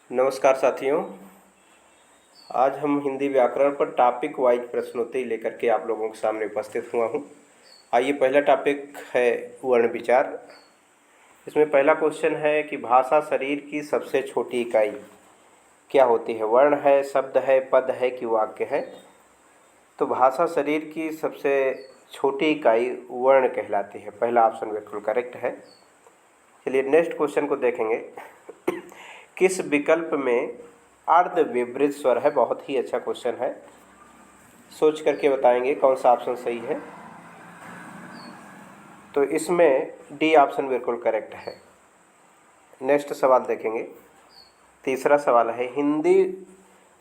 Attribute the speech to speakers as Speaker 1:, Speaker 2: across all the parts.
Speaker 1: नमस्कार साथियों। आज हम हिंदी व्याकरण पर टॉपिक वाइज प्रश्नोत्तरी लेकर के आप लोगों के सामने उपस्थित हुआ हूँ। आइए, पहला टॉपिक है वर्ण विचार। इसमें पहला क्वेश्चन है कि भाषा शरीर की सबसे छोटी इकाई क्या होती है? वर्ण है, शब्द है, पद है कि वाक्य है? तो भाषा शरीर की सबसे छोटी इकाई वर्ण कहलाती है। पहला ऑप्शन बिल्कुल करेक्ट है। चलिए नेक्स्ट क्वेश्चन को देखेंगे। किस विकल्प में अर्ध विपरीत स्वर है? बहुत ही अच्छा क्वेश्चन है, सोच करके बताएंगे कौन सा ऑप्शन सही है। तो इसमें डी ऑप्शन बिल्कुल करेक्ट है। नेक्स्ट सवाल देखेंगे। तीसरा सवाल है, हिंदी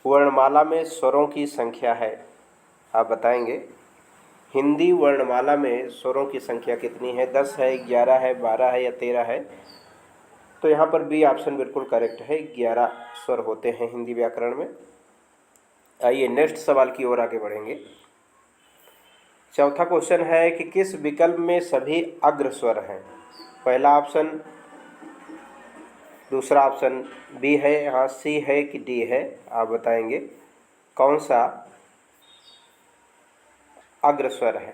Speaker 1: वर्णमाला में स्वरों की संख्या है, आप बताएंगे हिंदी वर्णमाला में स्वरों की संख्या कितनी है? 10 है, 11 है, 12 है या 13 है? तो यहाँ पर बी ऑप्शन बिल्कुल करेक्ट है। 11 स्वर होते हैं हिंदी व्याकरण में। आइए नेक्स्ट सवाल की ओर आगे बढ़ेंगे। चौथा क्वेश्चन है कि किस विकल्प में सभी अग्र स्वर हैं? पहला ऑप्शन, दूसरा ऑप्शन बी है, यहाँ सी है कि डी है? आप बताएंगे कौन सा अग्र स्वर है।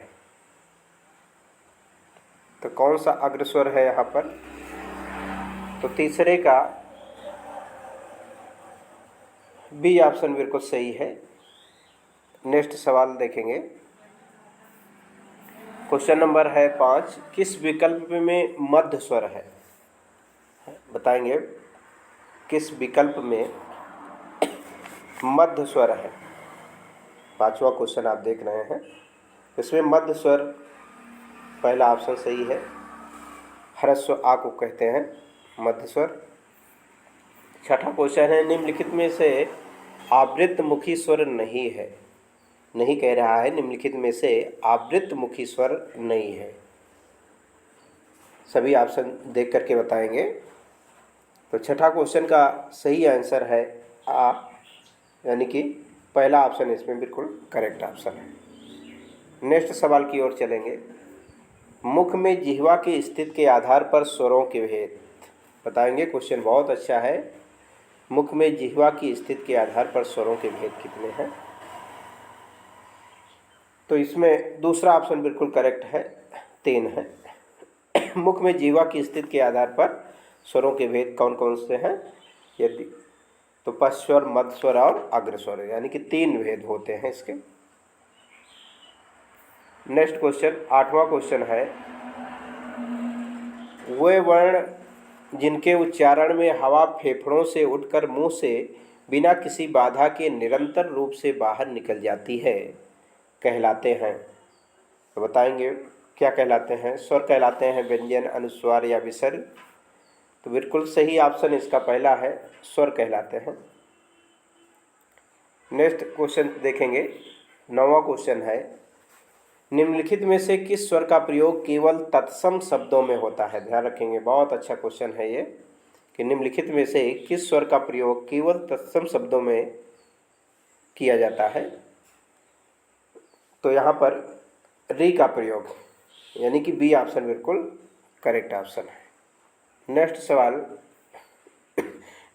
Speaker 1: तो कौन सा अग्र स्वर है यहाँ पर? तो तीसरे का बी ऑप्शन बिल्कुल सही है। नेक्स्ट सवाल देखेंगे। क्वेश्चन नंबर है 5, किस विकल्प में मध्य स्वर है? बताएंगे किस विकल्प में मध्य स्वर है। पांचवा क्वेश्चन आप देख रहे हैं, इसमें मध्य स्वर पहला ऑप्शन सही है। ह्रस्व आ को कहते हैं मध्य स्वर। छठा क्वेश्चन है, निम्नलिखित में से आवृत्त मुखी स्वर नहीं है। नहीं कह रहा है, निम्नलिखित में से आवृत्त मुखी स्वर नहीं है। सभी ऑप्शन देख करके बताएंगे। तो छठा क्वेश्चन का सही आंसर है आ, यानी कि पहला ऑप्शन इसमें बिल्कुल करेक्ट ऑप्शन है। नेक्स्ट सवाल की ओर चलेंगे। मुख में जिह्वा की स्थिति के आधार पर स्वरों के भेद बताएंगे। क्वेश्चन बहुत अच्छा है। मुख में जिह्वा की स्थिति के आधार पर स्वरों के भेद कितने हैं? तो इसमें दूसरा ऑप्शन बिल्कुल करेक्ट है, 3 है। मुख में जिह्वा की स्थिति के आधार पर स्वरों के भेद कौन कौन से हैं? यदि तो पश्चस्वर, मध्यस्वर और अग्रस्वर, यानी कि 3 भेद होते हैं इसके। नेक्स्ट क्वेश्चन, 8वां क्वेश्चन है, वे वर्ण जिनके उच्चारण में हवा फेफड़ों से उठकर मुंह से बिना किसी बाधा के निरंतर रूप से बाहर निकल जाती है कहलाते हैं। तो बताएंगे क्या कहलाते हैं? स्वर कहलाते हैं, व्यंजन, अनुस्वार या विसर्ग? तो बिल्कुल सही ऑप्शन इसका पहला है, स्वर कहलाते हैं। नेक्स्ट क्वेश्चन देखेंगे। 9वां क्वेश्चन है, निम्नलिखित में से किस स्वर का प्रयोग केवल तत्सम शब्दों में होता है? ध्यान रखेंगे, बहुत अच्छा क्वेश्चन है ये, कि निम्नलिखित में से किस स्वर का प्रयोग केवल तत्सम शब्दों में किया जाता है? तो यहाँ पर री का प्रयोग, यानी कि बी ऑप्शन बिल्कुल करेक्ट ऑप्शन है। नेक्स्ट सवाल,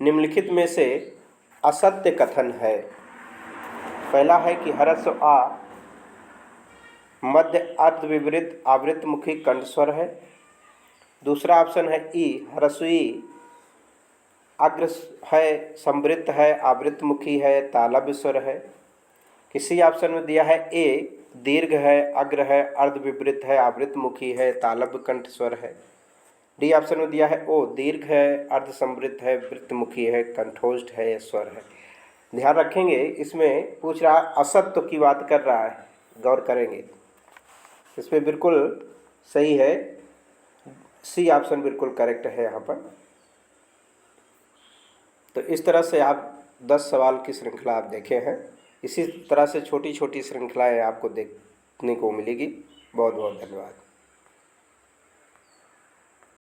Speaker 1: निम्नलिखित में से असत्य कथन है। पहला है कि ह्रस्व आ मध्य अर्ध विपरीत आवृत्त मुखी कंठ स्वर है। दूसरा ऑप्शन है ई, ह्रस्व ई अग्र है, संवृत्त है, आवृत्त मुखी है, तालव्य स्वर है। किसी ऑप्शन में दिया है ए, दीर्घ है, अग्र है, अर्ध विपरीत है, आवृत्त मुखी है, तालव्य कंठ स्वर है। डी ऑप्शन में दिया है ओ, दीर्घ है, अर्ध संवृत्त है, वृत्तमुखी है, कंठोष्ठ है, स्वर है। ध्यान रखेंगे, इसमें पूछ रहा असत्य की बात कर रहा है, गौर करेंगे। इसमें बिल्कुल सही है, सी ऑप्शन बिल्कुल करेक्ट है यहाँ पर। तो इस तरह से आप 10 सवाल की श्रृंखला आप देखे हैं। इसी तरह से छोटी छोटी श्रृंखलाएँ आपको देखने को मिलेगी। बहुत बहुत धन्यवाद।